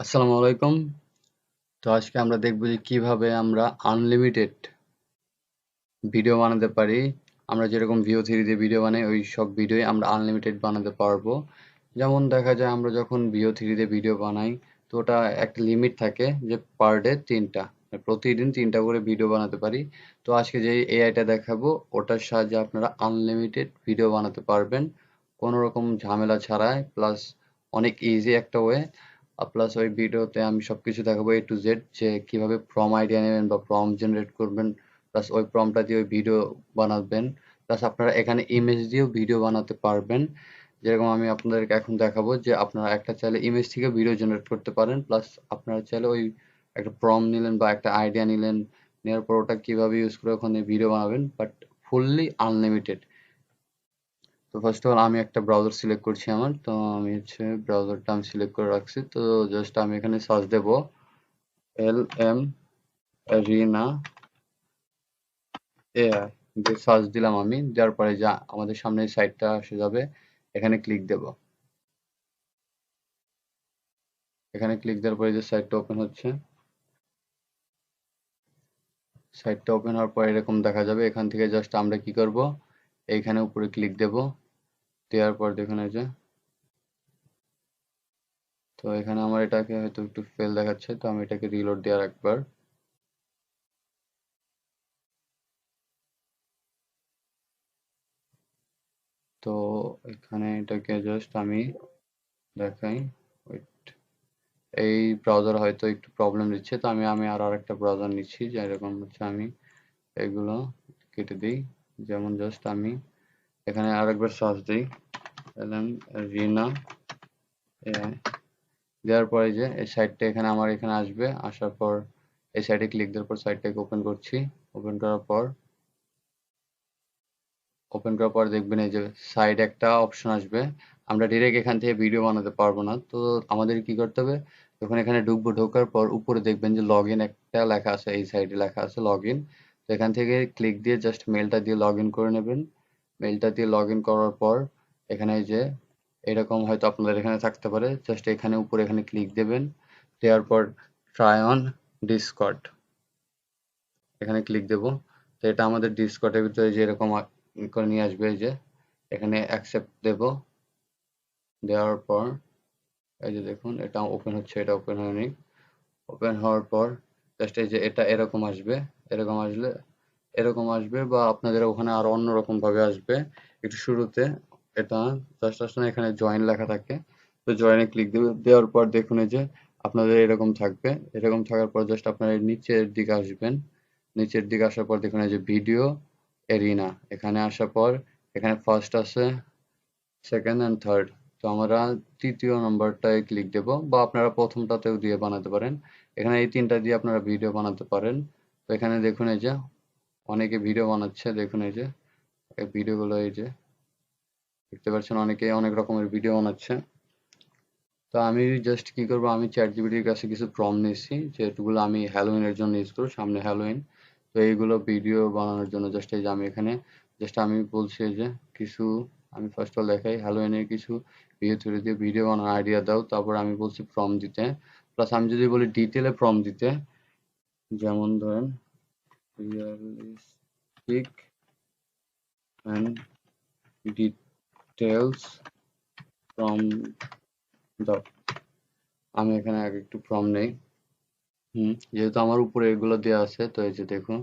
আসসালামু আলাইকুম। তো আজকে আমরা দেখব যে কিভাবে আমরা আনলিমিটেড ভিডিও বানাতে পারি। আমরা যেরকম ভিও থ্রি দিয়ে ভিডিও বানাই ওই সব ভিডিওই আমরা আনলিমিটেড বানাতে পারবো। যেমন দেখা যায় আমরা যখন ভিও থ্রি দিয়ে ভিডিও বানাই তো ওটা একটা লিমিট থাকে যে পার ডে 3টা, প্রতিদিন 3টা করে ভিডিও বানাতে পারি। তো আজকে যে এআইটা দেখাবো ওটার সাহায্যে আপনারা আনলিমিটেড ভিডিও বানাতে পারবেন কোনো রকম ঝামেলা ছাড়াই, প্লাস অনেক ইজি একটা ওয়ে। প্লাস ওই ভিডিওতে আমি সবকিছু দেখাবো এ টু জেড, যে কিভাবে প্রম আইডিয়া নেবেন বা প্রম জেনারেট করবেন, প্লাস ওই প্রমটা দিয়ে ওই ভিডিও বানাবেন। প্লাস আপনারা এখানে ইমেজ দিয়েও ভিডিও বানাতে পারবেন। যেরকম আমি আপনাদেরকে এখন দেখাবো যে আপনারা একটা চাইলে ইমেজ থেকে ভিডিও জেনারেট করতে পারেন, প্লাস আপনারা চাইলে ওই একটা প্রম নিলেন বা একটা আইডিয়া নিলেন, নেওয়ার পর ওটা কিভাবে ইউজ করে ওখানে ভিডিও বানাবেন, বাট ফুললি আনলিমিটেড। তো ফার্স্ট অফ অল আমি একটা ব্রাউজার সিলেক্ট করছি আমার, তো আমি হচ্ছে ব্রাউজারটা আমি সিলেক্ট করে রাখছি। তো জাস্ট আমি এখানে সার্চ দেবো LM রিনা এআই দিয়ে সার্চ দিলাম আমি, দেওয়ার পরে যা আমাদের সামনে এই সাইটটা আসে যাবে। এখানে ক্লিক দেব। এখানে ক্লিক দেওয়ার পরে যে সাইটটা ওপেন হচ্ছে, সাইটটা ওপেন হওয়ার পর এরকম দেখা যাবে। এখান থেকে জাস্ট আমরা কি করব, এইখানে উপরে ক্লিক দেব। দেওয়ার পর দেখুন এই যে, তো এখানে আমার এটাকে হয়তো একটু ফেল দেখাচ্ছে, তো আমি এটাকে রিলোড দেওয়ার একবার। তো এখানে এটাকে জাস্ট আমি দেখাই। ওয়েট, এই ব্রাউজার হয়তো একটু প্রবলেম দিচ্ছে, তো আমি আমি আর আরেকটা ব্রাউজার নিচ্ছি, যেরকম হচ্ছে আমি এগুলো কেটে দিই। যেমন জাস্ট আমি এখানে আরেকবার সার্চ দিই এলএম রিনা এআই, দেওয়ার পরে যে এই সাইটটা এখানে আমার এখানে আসবে। আসার পর এই সাইটে ক্লিক দেওয়ার পর সাইটটাকে ওপেন করছি। ওপেন করার পর দেখবেন এই যে সাইড একটা অপশন আসবে। আমরা ডিরেক্ট এখান থেকে ভিডিও বানাতে পারবো না, তো আমাদের কি করতে হবে, যখন এখানে ঢুকবো, ঢোকার পর উপরে দেখবেন যে লগ ইন একটা লেখা আছে, এই সাইডে লেখা আছে লগ ইন। তো এখান থেকে ক্লিক দিয়ে জাস্ট মেলটা দিয়ে লগ ইন করে নেবেন। মেলটা দিয়ে লগ ইন করার পর এখানে এই যে এরকম হয়তো আপনাদের এখানে থাকতে পারে, জাস্ট এখানে উপরে এখানে ক্লিক দেবেন। দেওয়ার পর ট্রাই অন ডিসকর্ড, এখানে ক্লিক দেব। তো এটা আমাদের ডিসকর্ডের ভিতরে যে এরকম করে নিয়ে আসবে, এই যে এখানে অ্যাকসেপ্ট দেব। দেওয়ার পর এই যে দেখুন এটা ওপেন হচ্ছে, এটা ওপেন হয়নি। ওপেন হওয়ার পর জাস্ট এই যে এটা এরকম আসবে। এরকম আসলে এরকম আসবে, বা আপনাদের ওখানে আরো অন্যরকম ভাবে আসবে। একটু শুরুতে এটা জাস্ট আসলে এখানে জয়েন লেখা থাকে, তো জয়েনে ক্লিক দেবে। দেওয়ার পর দেখুন এই যে আপনাদের এরকম থাকবে। এরকম থাকার পর জাস্ট আপনারা এই নিচের দিকে আসবেন। নিচের দিকে আসার পর দেখুন এই যে ভিডিও এরিনা, এখানে আসার পর এখানে ফার্স্ট আছে, সেকেন্ড এন্ড থার্ড। তো আমরা তৃতীয় নম্বরটায় ক্লিক দেব, বা আপনারা প্রথমটাতেও দিয়ে বানাতে পারেন। এখানে এই তিনটা দিয়ে আপনারা ভিডিও বানাতে পারেন। তো এখানে দেখুন এই যে অনেকে ভিডিও বানাচ্ছে, দেখুন এই যে এই ভিডিওগুলো এই যে দেখতে পাচ্ছেন, অনেকে অনেক রকমের ভিডিও বানাচ্ছে। তো আমি জাস্ট কি করবো, আমি চ্যাট জিপিটির কাছে কিছু প্রম্পট নিয়েছি, যেগুলো আমি হ্যালোইনের জন্য ইউজ করবো, সামনে হ্যালোইন। তো এইগুলো ভিডিও বানানোর জন্য জাস্ট এই যে আমি এখানে জাস্ট আমি বলছি যে কিছু, আমি ফার্স্ট অল দেখাই হ্যালোইনের কিছু ভিডিও তৈরি দিয়ে ভিডিও বানানোর আইডিয়া দাও। তারপর আমি বলছি প্রম্পট দিতে। প্লাস আমি যদি বলি ডিটেলে প্রম্পট দিতে, যেমন ধরেন রিয়ালিস্টিক অ্যান্ড ডিটেলস ফ্রম দাও। আমি এখানে আগে একটু প্রম্পট নেই। যেহেতু আমার উপরে এগুলো দেওয়া আছে, তো এই যে দেখুন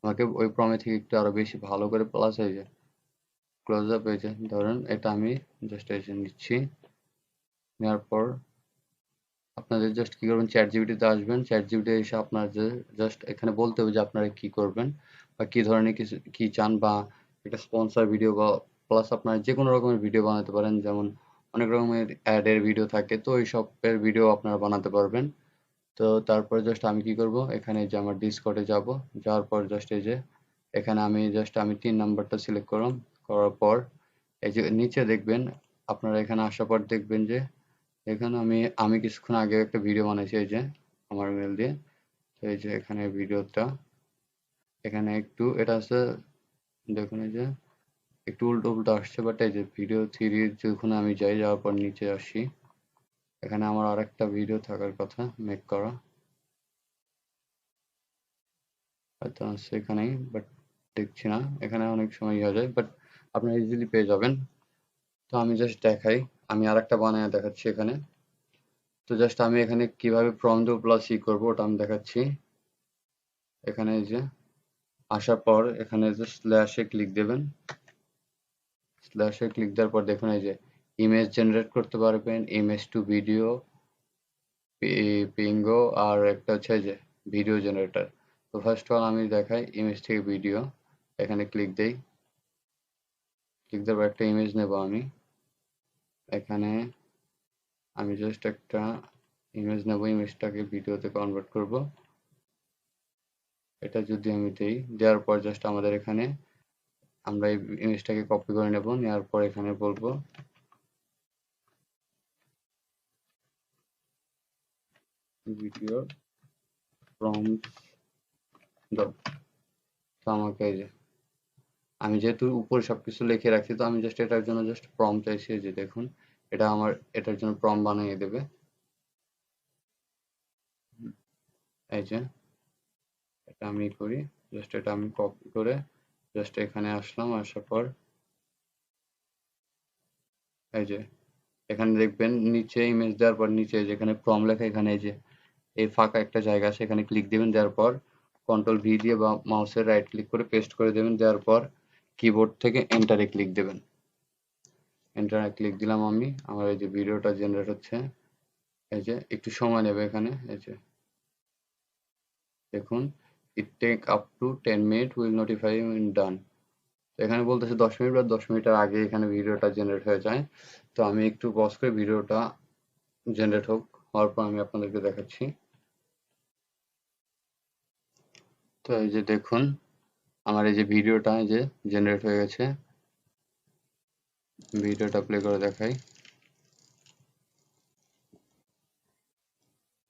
আমাকে ওই প্রমে থেকে একটু আরো বেশি ভালো করে, প্লাস এই যে ক্লোজ আপ, এই যে ধরেন এটা আমি জাস্ট এই যে নিচ্ছি। নেওয়ার পর আপনাদের জাস্ট কি করবেন, চ্যাট জিপিটিতে আসবেন। চ্যাট জিপিটি এসে আপনার যে জাস্ট এখানে বলতে হবে যে আপনারা কি করবেন বা কি ধরনের কিছু কি চান, বা একটা স্পন্সর ভিডিও, বা প্লাস আপনারা যে কোনো রকমের ভিডিও বানাতে পারেন। যেমন অনেক রকমের অ্যাডের ভিডিও থাকে, তো ওই সবের ভিডিও আপনারা বানাতে পারবেন। তো তারপরে জাস্ট আমি কি করব, এখানে যে আমার ডিসকর্ডে যাব। যাওয়ার পর জাস্ট এই যে এখানে আমি জাস্ট আমি 3 নাম্বারটা সিলেক্ট করলাম। করার পর এই যে নিচে দেখবেন, আপনারা এখানে আসার পর দেখবেন যে এখানে আমি কিছুক্ষণ আগে একটা ভিডিও বানাইছি, এই যে আমার মেল দিয়ে। তো এই যে এখানে ভিডিওটা এখানে একটু এটা আছে, দেখুন এই যে একটু উল্টো উল্টো আসছে, বাট এই যে ভিডিও থ্রি যখন আমি যাই, যাওয়ার পর নিচে আসি, এখানে আমার আরেকটা ভিডিও থাকার কথা মেক করা, হয়তো আছে এখানেই, বাট দেখছি না। এখানে অনেক সময় হয়ে যায়, বাট আপনারা ইজিলি পেয়ে যাবেন। তো আমি জাস্ট দেখাই, আমি আরেকটা বানায় দেখাচ্ছি এখানে। তো জাস্ট আমি এখানে কিভাবে প্রম্পট দেব প্লাস ই করবো ওটা আমি দেখাচ্ছি। এখানে এই যে আসার পর এখানে যে স্ল্যাশে ক্লিক দেবেন, স্ল্যাশে ক্লিক দেওয়ার পর দেখুন এই যে ইমেজ জেনারেট করতে পারবেন, ইমেজ টু ভিডিও, পিঙ্গো, আর একটা হচ্ছে যে ভিডিও জেনারেটর। তো ফার্স্ট অল আমি দেখাই ইমেজ থেকে ভিডিও। এখানে ক্লিক দেই, ক্লিক দেওয়ার পর একটা ইমেজ নেব আমি। এখানে আমি জাস্ট একটা ইমেজ নেব, ইমেজটাকে ভিডিওতে কনভার্ট করব। এটা যদি আমি দেই, দেওয়ার পর জাস্ট আমাদের এখানে আমরা এই ইমেজটাকে কপি করে নেব, নেওয়ার পর এখানে বলবো ভিডিও প্রম্পট দাও। তো আমাকে এই যে আমি যেহেতু উপরে সবকিছু লিখে রাখছি, তো আমি জাস্ট এটার জন্য জাস্ট প্রম্পট চাইছি, যে দেখুন এটা আমার এটার জন্য প্রম্পট বানিয়ে দেবে। এই যে এটা আমি করি, জাস্ট এটা আমি কপি করে জাস্ট এখানে আসলাম, আসার পর এই যে এখানে দেখবেন নিচে ইমেজ দেওয়ার পর নিচে যেখানে প্রম্পট লেখা, এখানে এই যে এই ফাঁকা একটা জায়গা আছে, এখানে ক্লিক দিবেন। দেওয়ার পর কন্ট্রোল ভি দিয়ে বা মাউসের রাইট ক্লিক করে পেস্ট করে দেবেন। দেওয়ার পর কিবোর্ড থেকে এন্টারে ক্লিক দেবেন। এন্টারে ক্লিক দিলাম আমি, আমার এই যে ভিডিওটা জেনারেট হচ্ছে। এই যে একটু সময় নেবে এখানে, এই যে দেখুন it take up to 10 minute, will notify you in done. এখানে বলতেছে 10 মিনিট বা 10 মিনিটের আগে এখানে ভিডিওটা জেনারেট হয়ে যায়। তো আমি একটু পজ করে ভিডিওটা জেনারেট হওয়ার পর আমি আপনাদেরকে দেখাচ্ছি। তো এই যে দেখুন আমার এই যে ভিডিওটা এই যে জেনারেট হয়ে গেছে। ভিডিওটা প্লে করে দেখাই।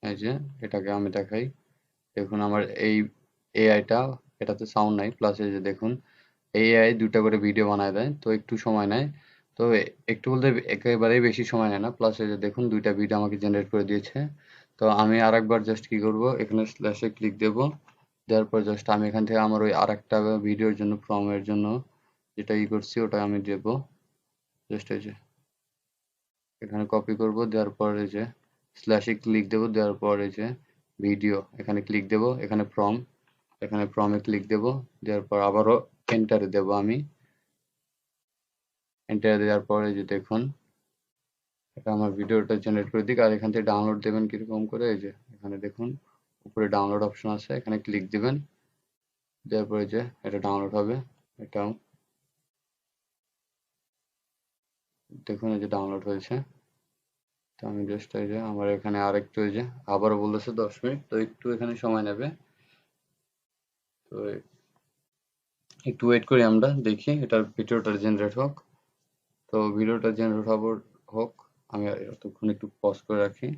এই যে এটাকে আমি দেখাই, দেখুন আমার এই এআইটা, এটাতে সাউন্ড নাই, প্লাস এই যে দেখুন এআই দুটা করে ভিডিও বানায় দেয়, তো একটু সময় নেয়। তো একটু বলতে একেবারেই বেশি সময় নেয় না। প্লাস এই যে দেখুন দুইটা ভিডিও আমাকে জেনারেট করে দিয়েছে। তো আমি আরেকবার জাস্ট কি করব, এখানে স্ল্যাশে ক্লিক দেব। দেওয়ার পর জাস্ট আমি এখান থেকে আমার ওই আরেকটা ভিডিওর জন্য প্রমের জন্য যেটা ই করছি ওটা আমি দেব। জাস্ট এই যে এখানে কপি করব, দেওয়ার পর এই যে স্ল্যাশে ক্লিক দেব, দেওয়ার পর এই যে ভিডিও এখানে ক্লিক দেব, এখানে প্রম, এখানে প্রমে ক্লিক দেব। দেওয়ার পর আবারও এন্টারে দেব আমি। এন্টার দেওয়ার পরে যে দেখুন এটা আমার ভিডিওটা জেনারেট করে দিক। আর এখান থেকে ডাউনলোড দেবেন কিরকম করে, এই যে এখানে দেখুন উপরে ডাউনলোড অপশন আছে, এখানে ক্লিক দিবেন। দেওয়ার পরে যে এটা ডাউনলোড হবে, এটাও দেখুন এই যে ডাউনলোড হয়েছে। তো আমি জাস্ট এই যে আমার এখানে আরেকটু এই যে আবারও বলেছে 10 মিনিট, তো একটু এখানে সময় নেবে। তো একটু ওয়েট করি, আমরা দেখি এটার ভিডিওটা জেনারেট হোক। তো ভিডিওটা জেনারেট হোক, আমি এতক্ষণ একটু পজ করে রাখি।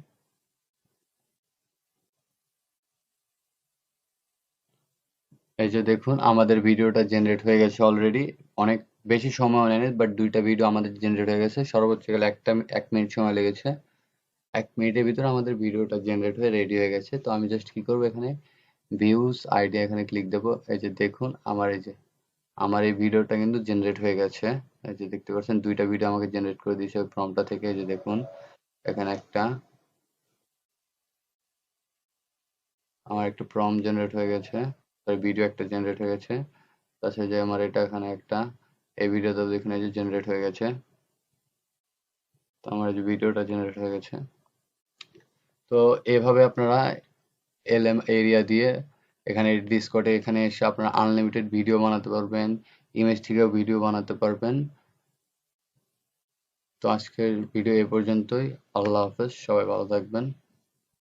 এই যে দেখুন আমাদের ভিডিওটা জেনারেট হয়ে গেছে অলরেডি। অনেক বেশি সময় নেয়নি, বাট দুইটা ভিডিও আমাদের জেনারেট হয়ে গেছে। সর্বোচ্চ গেলে 1 মিনিট সময় লেগেছে। 1 মিনিটের ভিতরে আমাদের ভিডিওটা জেনারেট হয়ে রেডি হয়ে গেছে। তো আমি জাস্ট কি করবো, এখানে ভিউজ আইডিয়া এখানে ক্লিক দেবো। এই যে দেখুন আমার এই যে আমার এই ভিডিওটা কিন্তু জেনারেট হয়ে গেছে। এই যে দেখতে পাচ্ছেন দুইটা ভিডিও আমাকে জেনারেট করে দিয়েছে ওই প্রম্পটটা থেকে। এই যে দেখুন এখানে একটা আমার একটা প্রম্পট জেনারেট হয়ে গেছে, ভিডিও একটা জেনারেট হয়ে গেছে। তাছাড়া যে আমার এটা এখানে একটা এই ভিডিওটা দেখুন এই যে জেনারেট হয়ে গেছে। তো আমার এই যে ভিডিওটা জেনারেট হয়ে গেছে। তো এভাবে আপনারা এলএম এরিয়া দিয়ে এখানে ডিসকর্ডে এখানে এসে আপনারা আনলিমিটেড ভিডিও বানাতে পারবেন, ইমেজ থেকেও ভিডিও বানাতে পারবেন। তো আজকের ভিডিও এ পর্যন্তই। আল্লাহ হাফেজ, সবাই ভালো থাকবেন।